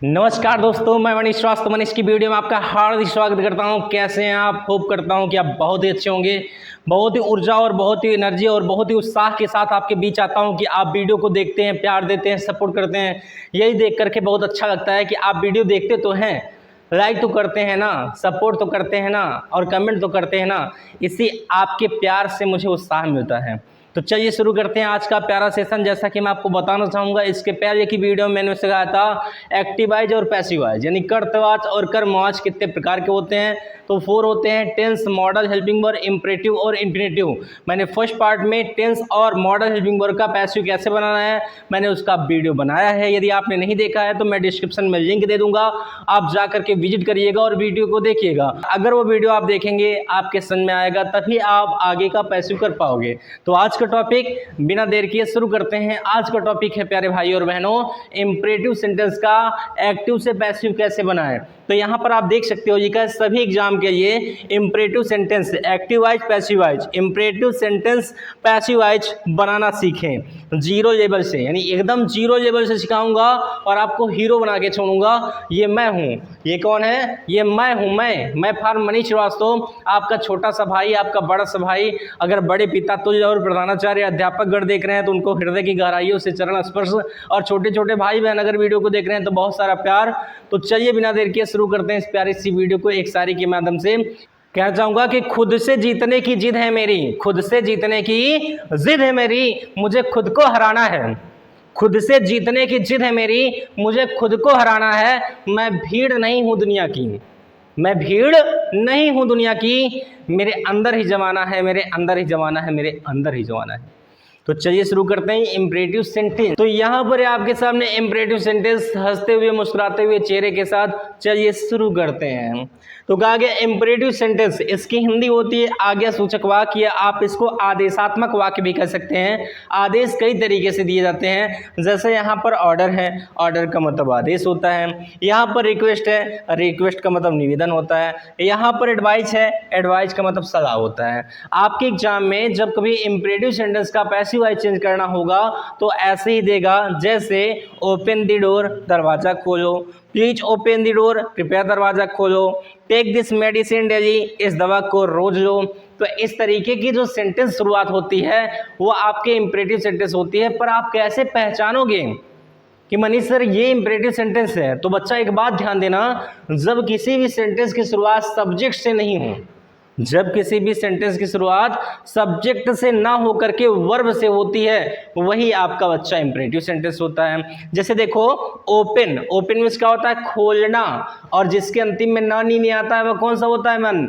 नमस्कार दोस्तों, मैं मनीष श्रीवास्तव मनीष की वीडियो में आपका हार्दिक स्वागत करता हूं। कैसे हैं आप? होप करता हूं कि आप बहुत ही अच्छे होंगे। बहुत ही ऊर्जा और बहुत ही एनर्जी और बहुत ही उत्साह के साथ आपके बीच आता हूं कि आप वीडियो को देखते हैं, प्यार देते हैं, सपोर्ट करते हैं। यही देख करके बहुत अच्छा लगता है कि आप वीडियो देखते तो हैं, लाइक तो करते हैं ना, सपोर्ट तो करते हैं ना, और कमेंट तो करते हैं ना। इसी आपके प्यार से मुझे उत्साह मिलता है। तो चलिए शुरू करते हैं आज का प्यारा सेशन। जैसा कि मैं आपको बताना चाहूँगा, इसके पहले की वीडियो में मैंने सिखाया था एक्टिवाइज और पैसिवाइज, यानी कर्तवाच और कर्मवाच कितने प्रकार के होते हैं। तो 4 होते हैं: tense, modal, helping verb, imperative और इंफिनिटिव। मैंने फर्स्ट पार्ट में टेंस और मॉडल हेल्पिंग वर्ब का पैसिव कैसे बनाना है मैंने उसका वीडियो बनाया है। यदि आपने नहीं देखा है तो मैं डिस्क्रिप्शन में लिंक दे दूंगा, आप जा करके विजिट करिएगा और वीडियो को देखिएगा। अगर वो वीडियो आप देखेंगे, आपके समझ में आएगा, तभी आप आगे का पैसिव कर पाओगे। तो आज का टॉपिक बिना देर किए शुरू करते हैं। आज का टॉपिक है प्यारे भाई और बहनों, इंपरेटिव सेंटेंस का एक्टिव से पैसिव कैसे बनाएं। तो यहाँ पर आप देख सकते हो, ये का सभी एग्जाम के लिए imperative sentence activise passivise, imperative sentence passivise बनाना सीखें जीरो लेवल से, यानी एकदम जीरो लेवल से सिखाऊंगा और आपको हीरो बना के छोड़ूंगा। ये मैं हूँ। ये कौन है? ये मैं हूँ। मैं फार्म मनीष श्रीवास्तव, आपका छोटा सा भाई, आपका बड़ा सा भाई। अगर बड़े पिता तुल्य और प्रधानाचार्य अध्यापक गण देख रहे हैं तो उनको हृदय की गहराइयों से चरण स्पर्श, और छोटे छोटे भाई बहन अगर वीडियो को देख रहे हैं तो बहुत सारा प्यार। तो चलिए बिना देर किए शुरू करते हैं इस प्यारी सी वीडियो को। एक शायरी के माध्यम से कहना चाहूंगा कि खुद से जीतने की जिद है मेरी, खुद से जीतने की जिद है मेरी, मुझे खुद को हराना है। खुद से जीतने की जिद है मेरी, मुझे खुद को हराना है। मैं भीड़ नहीं हूं दुनिया की, मैं भीड़ नहीं हूं दुनिया की, मेरे अंदर ही जमाना है, मेरे अंदर ही जमाना है, मेरे अंदर ही जमाना है। तो चलिए शुरू करते हैं इंपरेटिव सेंटेंस। तो यहाँ पर आपके सामने इंपरेटिव सेंटेंस हंसते हुए मुस्कुराते हुए चेहरे के साथ। चलिए शुरू करते हैं। तो कहा गया इंपरेटिव सेंटेंस, इसकी हिंदी होती है आज्ञा सूचक वाक्य, या आप इसको आदेशात्मक वाक्य भी कह सकते हैं। आदेश कई तरीके से दिए जाते हैं, जैसे यहाँ पर ऑर्डर है, ऑर्डर का मतलब आदेश होता है। यहाँ पर रिक्वेस्ट है, रिक्वेस्ट का मतलब निवेदन होता है। यहाँ पर एडवाइस है, एडवाइस का मतलब सलाह होता है। आपके एग्जाम में जब कभी इंपरेटिव सेंटेंस का पैसिव वॉइस चेंज करना होगा तो ऐसे ही देगा, जैसे ओपन द डोर, दरवाजा खोलो, प्लीज ओपन द डोर, कृपया दरवाजा खोलो, टेक दिस मेडिसिन डेली, इस दवा को रोज लो। तो इस तरीके की जो सेंटेंस शुरुआत होती है वो आपके इंपरेटिव सेंटेंस होती है। पर आप कैसे पहचानोगे कि मनीष सर ये इंपरेटिव सेंटेंस है? तो बच्चा एक बात ध्यान देना, जब किसी भी सेंटेंस की शुरुआत सब्जेक्ट से नहीं हो, जब किसी भी सेंटेंस की शुरुआत सब्जेक्ट से ना होकर के वर्ब से होती है, वही आपका बच्चा इंपरेटिव सेंटेंस होता है। जैसे देखो, ओपन, ओपन मीन्स क्या होता है? खोलना, और जिसके अंतिम में ना नी नहीं आता है वह कौन सा होता है? मन।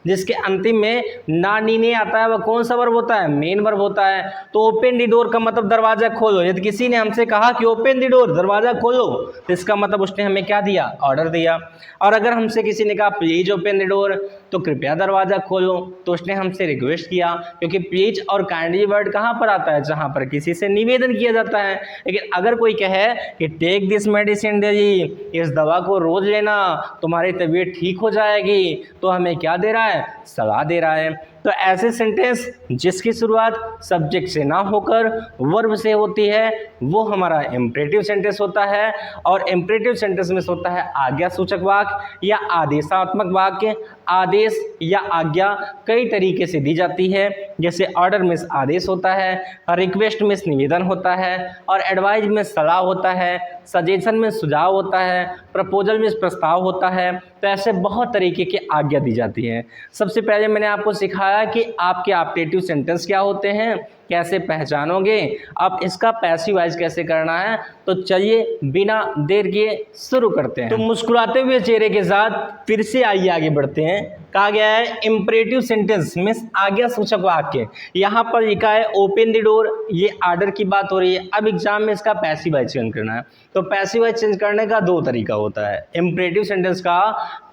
जिसके अंतिम में ना नी नहीं आता है वह कौन सा वर्ब होता है? मेन वर्ब होता है। तो ओपन द डोर का मतलब दरवाजा खोलो। यदि किसी ने हमसे कहा कि ओपन द डोर, दरवाजा खोलो, तो इसका मतलब उसने हमें क्या दिया? ऑर्डर दिया। और अगर हमसे किसी ने कहा प्लीज ओपन द डोर, तो कृपया दरवाजा खोलो, तो उसने हमसे रिक्वेस्ट किया। क्योंकि प्लीज और काइंडली वर्ड कहाँ पर आता है? जहाँ पर किसी से निवेदन किया जाता है। लेकिन अगर कोई कहे कि टेक दिस मेडिसिन डेली, इस दवा को रोज लेना, तुम्हारी तबीयत ठीक हो जाएगी, तो हमें क्या दे रहा है? सलाह दे रहा है। तो ऐसे सेंटेंस जिसकी शुरुआत सब्जेक्ट से ना होकर वर्ब से होती है वो हमारा इंपरेटिव सेंटेंस होता है। और इंपरेटिव सेंटेंस में होता है आज्ञा सूचक वाक्य या आदेशात्मक वाक्य। आदेश या आज्ञा कई तरीके से दी जाती है, जैसे ऑर्डर में आदेश होता है, रिक्वेस्ट में निवेदन होता है, और एडवाइस में सलाह होता है, सजेशन में सुझाव होता है, प्रपोजल में प्रस्ताव होता है। तो ऐसे बहुत तरीके की आज्ञा दी जाती है। सबसे पहले मैंने आपको सिखाया कि आपके ऑप्टेटिव सेंटेंस क्या होते हैं, कैसे पहचानोगे, अब इसका पैसिवाइज कैसे करना है। तो चलिए बिना देर किए शुरू करते हैं। तो मुस्कुराते हुए चेहरे के साथ फिर से आइए आगे बढ़ते हैं। कहा गया है इंपरेटिव सेंटेंस मीन्स आज्ञा सूचक वाक्य। यहाँ पर लिखा है ओपन द डोर, ये ऑर्डर की बात हो रही है। अब एग्जाम में इसका पैसिवाइज चेंज करना है। तो पैसिवाइज चेंज करने का 2 तरीका होता है। इंपरेटिव सेंटेंस का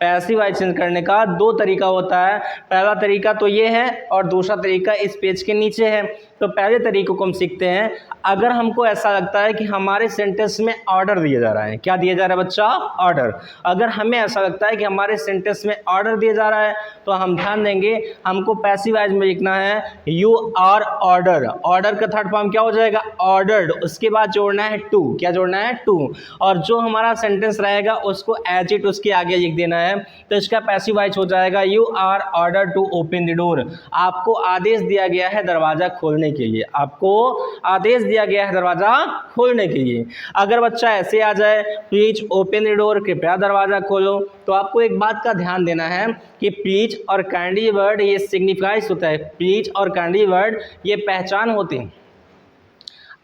पैसिवाइज चेंज करने का 2 तरीका होता है। पहला तरीका तो ये है और दूसरा तरीका इस पेज के नीचे है। तो तो पहले तरीके को हम सीखते हैं। अगर हमको ऐसा लगता है कि हमारे सेंटेंस में ऑर्डर दिया जा रहा है, क्या दिया जा रहा है बच्चा? ऑर्डर। अगर हमें ऐसा लगता है कि हमारे सेंटेंस में ऑर्डर दिया जा रहा है तो हम ध्यान देंगे, हमको पैसिव वॉइस में लिखना है यू आर ऑर्डर। ऑर्डर का थर्ड फॉर्म क्या हो जाएगा? ऑर्डर्ड। उसके बाद जोड़ना है टू। क्या जोड़ना है? टू। और जो हमारा सेंटेंस रहेगा उसको एज इट उसके आगे लिख देना है। तो इसका पैसिव वॉइस हो जाएगा you are order to open the door. आपको आदेश दिया गया है दरवाजा खोलने के लिए। आपको आदेश दिया गया है दरवाजा खोलने के लिए। अगर बच्चा ऐसे आ जाए, प्लीज ओपन द डोर, कृपया दरवाजा खोलो, तो आपको एक बात का ध्यान देना है कि प्लीज और काइंडली वर्ड ये सिग्निफाइज होता है। प्लीज और काइंडली वर्ड ये पहचान होते हैं।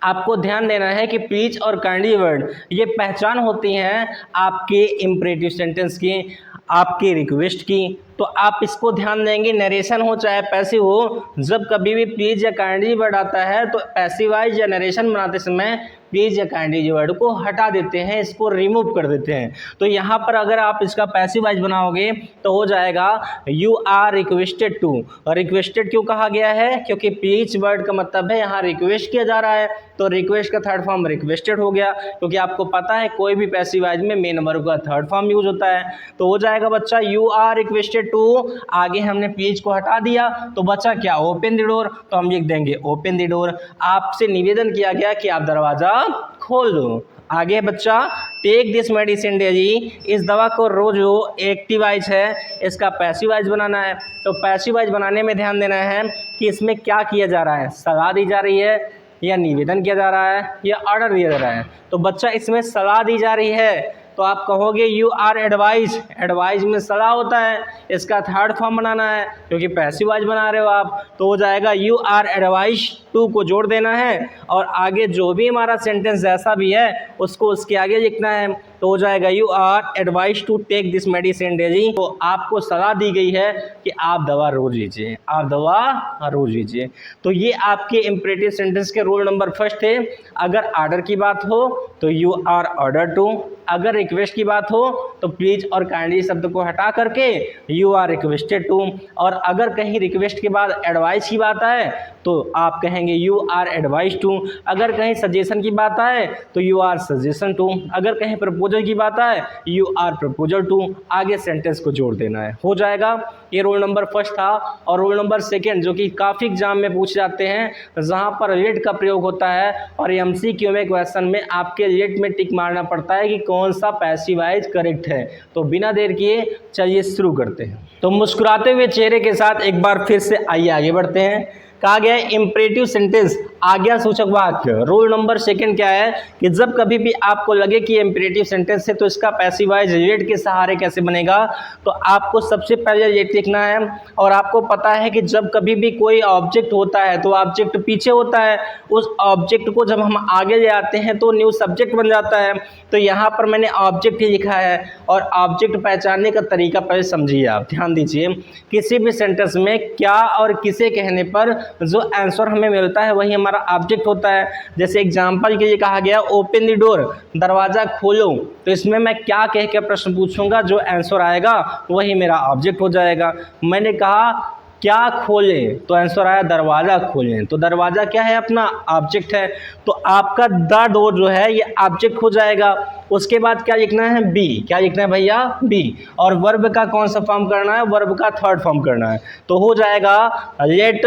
आपको ध्यान देना है कि प्लीज और काइंडली वर्ड ये पहचान होती हैं आपके इंपरेटिव सेंटेंस की, आपके रिक्वेस्ट की। तो आप इसको ध्यान देंगे, नरेशन हो चाहे पैसिव हो, जब कभी भी प्लीज या काइंडली वर्ड आता है तो पैसिवाइज या नरेशन बनाते समय प्लीज या काइंडली वर्ड को हटा देते हैं, इसको रिमूव कर देते हैं। तो यहाँ पर अगर आप इसका पैसिवाइज बनाओगे तो हो जाएगा यू आर रिक्वेस्टेड टू। और रिक्वेस्टेड क्यों कहा गया है? क्योंकि प्लीज वर्ड का मतलब है यहाँ रिक्वेस्ट किया जा रहा है, तो रिक्वेस्ट का थर्ड फॉर्म रिक्वेस्टेड हो गया। क्योंकि आपको पता है कोई भी पैसिवाइज में मेन वर्ब का थर्ड फॉर्म यूज होता है। तो हो जाएगा बच्चा यू आर रिक्वेस्टेड टू, आगे हमने प्लीज को हटा दिया तो बचा क्या? Open the door. तो हम लिख देंगे ओपन द डोर। आपसे निवेदन किया गया कि आप दरवाजा खोल दो। आगे बच्चा टेक दिस मेडिसिन डेली, इस दवा को रोज लो। एक्टिवाइज है, इसका पैसिवाइज बनाना है। तो पैसिवाइज बनाने में ध्यान देना है कि इसमें क्या किया जा रहा है, सलाह दी जा रही है या निवेदन किया जा रहा है या ऑर्डर दिया जा रहा है। तो बच्चा इसमें सलाह दी जा रही है तो आप कहोगे यू आर एडवाइज। एडवाइज में सलाह होता है, इसका थर्ड फॉर्म बनाना है क्योंकि पैसिवाइज बना रहे हो आप। तो हो जाएगा यू आर एडवाइज टू को जोड़ देना है और आगे जो भी हमारा सेंटेंस जैसा भी है उसको उसके आगे लिखना है। तो हो जाएगा you are advise to take this medicine daily. तो आपको सलाह दी गई है कि आप दवा रोज लीजिए, आप दवा रोज लीजिए। तो ये आपके इंपरेटिव सेंटेंस के रूल नंबर फर्स्ट थे। अगर ऑर्डर की बात हो तो यू आर ऑर्डर टू, अगर रिक्वेस्ट की बात हो तो प्लीज और काइंडली शब्द को हटा करके यू आर रिक्वेस्टेड टू, और अगर कहीं रिक्वेस्ट के बाद एडवाइस की बात आए तो आप कहेंगे यू आर एडवाइस टू। अगर कहीं सजेशन की बात आए तो यू आर सजेशन टू। अगर कहीं प्रपोजल की बात आए यू आर प्रपोजल टू। आगे सेंटेंस को जोड़ देना है, हो जाएगा। ये रोल नंबर फर्स्ट था। और रोल नंबर सेकेंड जो कि काफ़ी एग्जाम में पूछ जाते हैं, जहाँ पर लेट का प्रयोग होता है और एमसीक्यू में क्वेश्चन में आपके लेट में टिक मारना पड़ता है कि कौन सा पैसिवाइज करेक्ट है। तो बिना देर किए चलिए शुरू करते हैं। तो मुस्कुराते हुए चेहरे के साथ एक बार फिर से आइए आगे बढ़ते हैं। कहा गया है इंपरेटिव सेंटेंस आज्ञा सूचक वाक्य। रूल नंबर सेकंड क्या है कि जब कभी भी आपको लगे कि इंपरेटिव सेंटेंस है तो इसका पैसिवाइज लेट के सहारे कैसे बनेगा, तो आपको सबसे पहले लेट लिखना है। और आपको पता है कि जब कभी भी कोई ऑब्जेक्ट होता है तो ऑब्जेक्ट पीछे होता है, उस ऑब्जेक्ट को जब हम आगे ले आते हैं तो न्यू सब्जेक्ट बन जाता है। तो यहाँ पर मैंने ऑब्जेक्ट ही लिखा है और ऑब्जेक्ट पहचानने का तरीका पहले समझिए। आप ध्यान दीजिए, किसी भी सेंटेंस में क्या और किसे कहने पर जो आंसर हमें मिलता है वही हमारा ऑब्जेक्ट होता है। जैसे एग्जांपल के लिए कहा गया ओपन द डोर, दरवाज़ा खोलो, तो इसमें मैं क्या कह के प्रश्न पूछूंगा, जो आंसर आएगा वही मेरा ऑब्जेक्ट हो जाएगा। मैंने कहा क्या खोलें, तो आंसर आया दरवाज़ा खोलें, तो दरवाज़ा क्या है, अपना ऑब्जेक्ट है। तो आपका द डोर जो है ये ऑब्जेक्ट हो जाएगा। उसके बाद क्या लिखना है, बी। क्या लिखना है भैया, बी। और वर्ब का कौन सा फॉर्म करना है, वर्ब का थर्ड फॉर्म करना है। तो हो जाएगा लेट,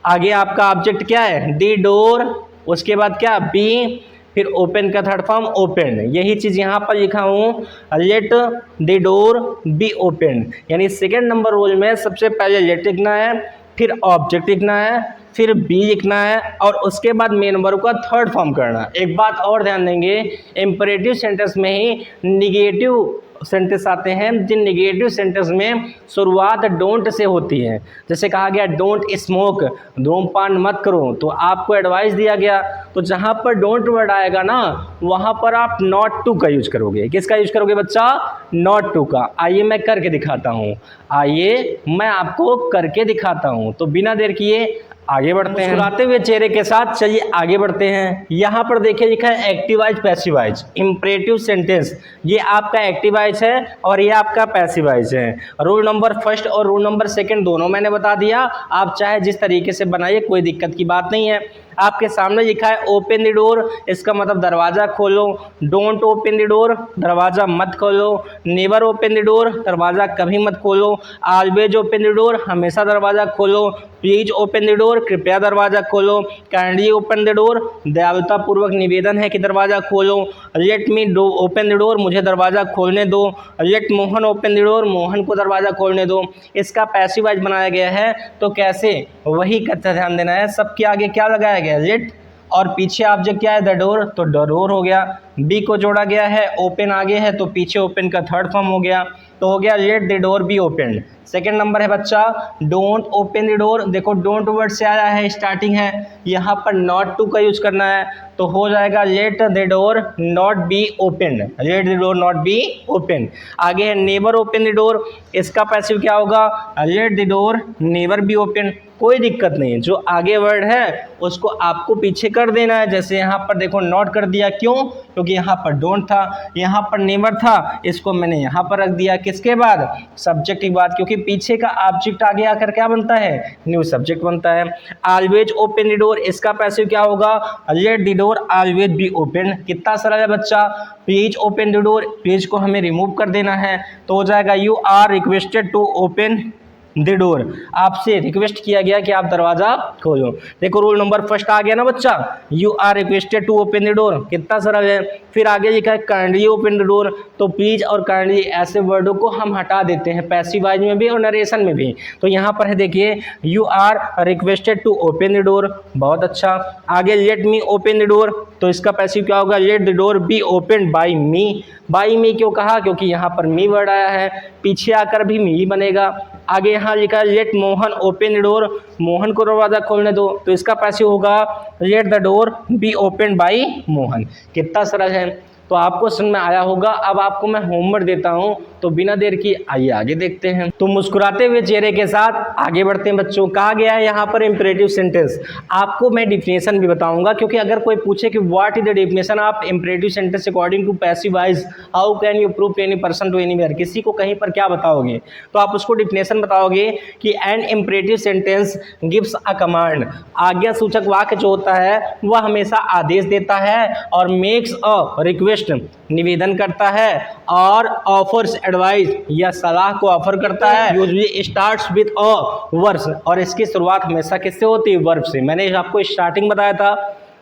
आगे आपका ऑब्जेक्ट क्या है, दी डोर, उसके बाद क्या, बी, फिर ओपन का थर्ड फॉर्म ओपन। यही चीज़ यहाँ पर लिखा हूँ, late the door be open. यानी सेकेंड नंबर रूल में सबसे पहले लेट लिखना है, फिर ऑब्जेक्ट लिखना है, फिर बी लिखना है और उसके बाद मेन वर्ब का थर्ड फॉर्म करना। एक बात और ध्यान देंगे, इंपरेटिव सेंटेंस में ही निगेटिव सेंटेंस आते हैं, जिन निगेटिव सेंटेंस में शुरुआत डोंट से होती है। जैसे कहा गया डोंट स्मोक, धूमपान मत करो, तो आपको एडवाइस दिया गया, तो जहाँ पर डोंट वर्ड आएगा ना वहाँ पर आप नॉट टू का यूज करोगे। किसका यूज करोगे बच्चा, नॉट टू का। आइए मैं करके दिखाता हूँ, आइए मैं आपको करके दिखाता हूँ। तो बिना देर किए आगे बढ़ते हैं मुस्कुराते हुए चेहरे के साथ। चलिए आगे बढ़ते हैं। यहाँ पर देखिए लिखा है एक्टिवाइज पैसिवाइज इंपरेटिव सेंटेंस। ये आपका एक्टिवाइज है और ये आपका पैसिवाइज है। रूल नंबर फर्स्ट और रूल नंबर सेकंड दोनों मैंने बता दिया, आप चाहे जिस तरीके से बनाइए, कोई दिक्कत की बात नहीं है। आपके सामने लिखा है ओपन द डोर, इसका मतलब दरवाज़ा खोलो। डोंट ओपन द डोर, दरवाज़ा मत खोलो। नेवर ओपन द डोर, दरवाज़ा कभी मत खोलो। ऑलवेज ओपन द डोर, हमेशा दरवाज़ा खोलो। प्लीज ओपन द डोर, कृपया दरवाज़ा खोलो। काइंडली ओपन द डोर, दयालुतापूर्वक निवेदन है कि दरवाज़ा खोलो। Let me open the door, मुझे दरवाज़ा खोलने दो। Let Mohan open the door, Mohan को दरवाज़ा खोलने दो। इसका पैसिवाइज बनाया गया है, तो कैसे, वही का ध्यान देना है। सबके आगे क्या लगाया गया है, लेट, और पीछे ऑब्जेक्ट क्या है, द डोर, तो द डोर हो गया। बी को जोड़ा गया है, ओपन आगे है तो पीछे ओपन का थर्ड फॉर्म हो गया, तो हो गया late the door be open. Second number है बच्चा डोंट ओपन द डोर। देखो डोंट वर्ड से आया है, स्टार्टिंग है, यहाँ पर नॉट टू का यूज करना है, तो हो जाएगा late the door not be open. Late the door not be open. आगे है नेवर ओपन द डोर, इसका पैसिव क्या होगा, let the door never be open. कोई दिक्कत नहीं है, जो आगे वर्ड है उसको आपको पीछे कर देना है। जैसे यहाँ पर देखो नॉट कर दिया, क्यों, क्योंकि यहाँ पर डोंट था, यहाँ पर नेवर था, इसको मैंने यहाँ पर रख दिया, किसके बाद, सब्जेक्ट के बाद, क्योंकि पीछे का ऑब्जेक्ट आगे आकर क्या बनता है, न्यू सब्जेक्ट बनता है। ऑलवेज ओपन द डोर, इसका पैसिव क्या होगा, let the door always be open. कितना सरल है बच्चा। Please open the door, please को हमें रिमूव कर देना है, तो हो जाएगा you are requested to open the door, आपसे रिक्वेस्ट किया गया कि आप दरवाजा खोलो। देखो रूल नंबर फर्स्ट आ गया ना बच्चा, you are requested to open the door, कितना सरल है। फिर आगे लिखा है काइंडली ओपन द डोर, तो प्लीज और काइंडली ऐसे वर्डों को हम हटा देते हैं पैसिवाइज में भी और नरेशन में भी। तो यहाँ पर है देखिए you are requested to open the door, बहुत अच्छा। आगे let me open the door, तो इसका पैसिव क्या होगा, let the door be open by me. By me क्यों कहा, क्योंकि यहाँ पर मी वर्ड आया है, पीछे आकर भी मी बनेगा। आगे यहाँ लिखा है let Mohan open the door, Mohan को दरवाज़ा खोलने दो, तो इसका पैसिव होगा let the door be open by Mohan. कितना सरल है, तो आपको समझ में आया होगा। अब आपको मैं होमवर्क देता हूँ, तो बिना देर की आइए आगे देखते हैं। तो मुस्कुराते हुए चेहरे के साथ आगे बढ़ते हैं बच्चों। कहा गया है यहाँ पर इंपरेटिव सेंटेंस, आपको मैं डिफिनेशन भी बताऊंगा, क्योंकि अगर कोई पूछे कि what is the definition of imperative sentence according to passivise, how can you prove to any person to anywhere, किसी को कहीं पर क्या बताओगे, तो आप उसको डिफिनेशन बताओगे कि an imperative sentence gives a command. आज्ञा सूचक वाक्य जो होता है वह हमेशा आदेश देता है, और मेक्स अ रिक्वेस्ट, निवेदन करता है, और ऑफर्स एडवाइस, या सलाह को ऑफर करता है। Usually starts with a verb, और इसकी शुरुआत हमेशा किससे होती है, वर्ब से। मैंने आपको स्टार्टिंग बताया था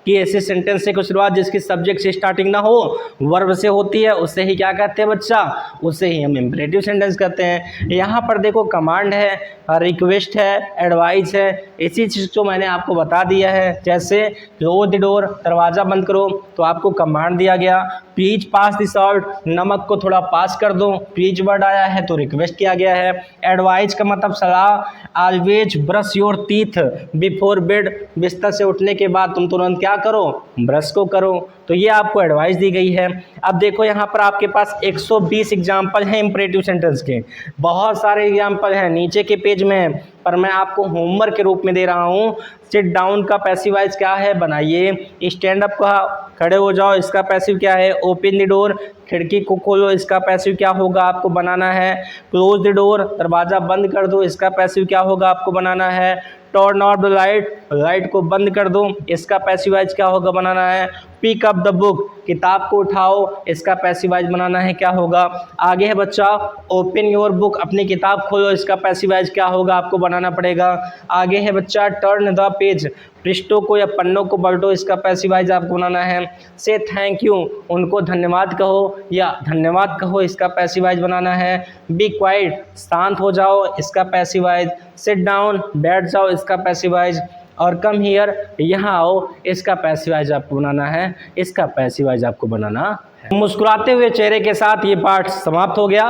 कि ऐसे सेंटेंस से कुछ शुरुआत जिसकी सब्जेक्ट से स्टार्टिंग ना हो, वर्ब से होती है, उससे ही क्या कहते हैं बच्चा, उससे ही हम इंपरेटिव सेंटेंस कहते हैं। यहाँ पर देखो कमांड है, रिक्वेस्ट है, एडवाइस है, इसी चीज़ को मैंने आपको बता दिया है। जैसे क्लोज द डोर, दरवाज़ा बंद करो, तो आपको कमांड दिया गया। प्लीज पास दिस आउट, नमक को थोड़ा पास कर दो, प्लीज वर्ड आया है तो रिक्वेस्ट किया गया है। एडवाइस का मतलब सलाह। Always brush your teeth before bed, बिस्तर से उठने के बाद तुम तुरंत क्या करो, ब्रश को करो, तो ये आपको एडवाइस दी गई है। अब देखो यहाँ पर आपके पास 120 एग्जाम्पल हैं इंपरेटिव सेंटेंस के, बहुत सारे एग्जाम्पल हैं, नीचे के पेज में है, पर मैं आपको होमवर्क के रूप में दे रहा हूँ। सिट डाउन का पैसिवाइज क्या है, बनाइए। स्टैंड अप का खड़े हो जाओ, इसका पैसिव क्या है, ओपन द डोर, खिड़की को खोलो, इसका पैसिव क्या होगा, आपको बनाना है। क्लोज द डोर, दरवाज़ा बंद कर दो, इसका पैसिव क्या होगा, आपको बनाना है। Turn off the light, light को बंद कर दो, इसका पैसिवाइज क्या होगा, बनाना है। पिक अप द बुक, किताब को उठाओ, इसका पैसिवाइज बनाना है, क्या होगा। आगे है बच्चा ओपन योर बुक, अपनी किताब खोलो, इसका पैसिवाइज क्या होगा, आपको बनाना पड़ेगा। आगे है बच्चा टर्न द पेज, पृष्ठों को या पन्नों को पलटो, इसका पैसिवाइज आपको बनाना है। से थैंक यू, उनको धन्यवाद कहो या धन्यवाद कहो, इसका पैसिवाइज बनाना है। बी क्वाइट, शांत हो जाओ, इसका पैसिवाइज। सिट डाउन, बैठ जाओ, इसका पैसिवाइज। और कम हियर, यहाँ आओ, इसका पैसिवाइज आपको बनाना है, इसका पैसिवाइज आपको बनाना है। मुस्कुराते हुए चेहरे के साथ ये पार्ट समाप्त हो गया।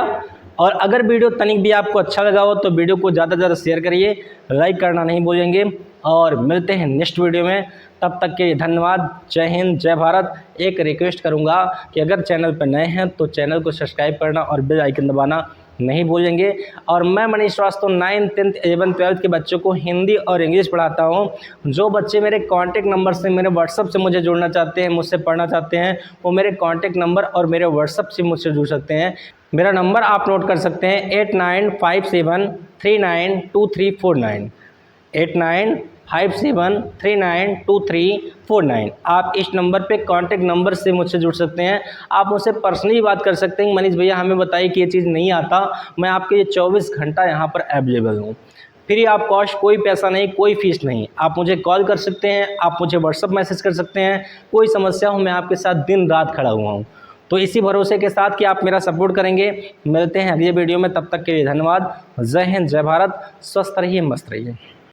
और अगर वीडियो तनिक भी आपको अच्छा लगा हो तो वीडियो को ज़्यादा से ज़्यादा शेयर करिए, लाइक करना नहीं भूलेंगे। और मिलते हैं नेक्स्ट वीडियो में, तब तक के लिए धन्यवाद। जय हिंद, जय भारत। एक रिक्वेस्ट करूंगा कि अगर चैनल पर नए हैं तो चैनल को सब्सक्राइब करना और बेल आइकन दबाना नहीं भूलेंगे। और मैं Manish Srivastava 9th 10th 11th 12th के बच्चों को हिंदी और इंग्लिश पढ़ाता हूँ। जो बच्चे मेरे कॉन्टैक्ट नंबर से, मेरे व्हाट्सअप से मुझे जुड़ना चाहते हैं, मुझसे पढ़ना चाहते हैं, वो मेरे कॉन्टैक्ट नंबर और मेरे व्हाट्सअप से मुझसे जुड़ सकते हैं। मेरा नंबर आप नोट कर सकते हैं 8957392349, 8957392349। आप इस नंबर पे कांटेक्ट नंबर से मुझसे जुड़ सकते हैं। आप मुझसे पर्सनली बात कर सकते हैं, मनीष भैया हमें बताइए कि ये चीज़ नहीं आता, मैं आपके लिए 24 घंटा यहाँ पर अवेलेबल हूँ। फ्री ऑफ कॉस्ट, कोई पैसा नहीं, कोई फीस नहीं। आप मुझे कॉल कर सकते हैं, आप मुझे व्हाट्सअप मैसेज कर सकते हैं, कोई समस्या हो मैं आपके साथ दिन रात खड़ा हुआ हूँ। तो इसी भरोसे के साथ कि आप मेरा सपोर्ट करेंगे, मिलते हैं अगले वीडियो में। तब तक के लिए धन्यवाद। जय हिंद, जय भारत, स्वस्थ रहिए, मस्त रहिए।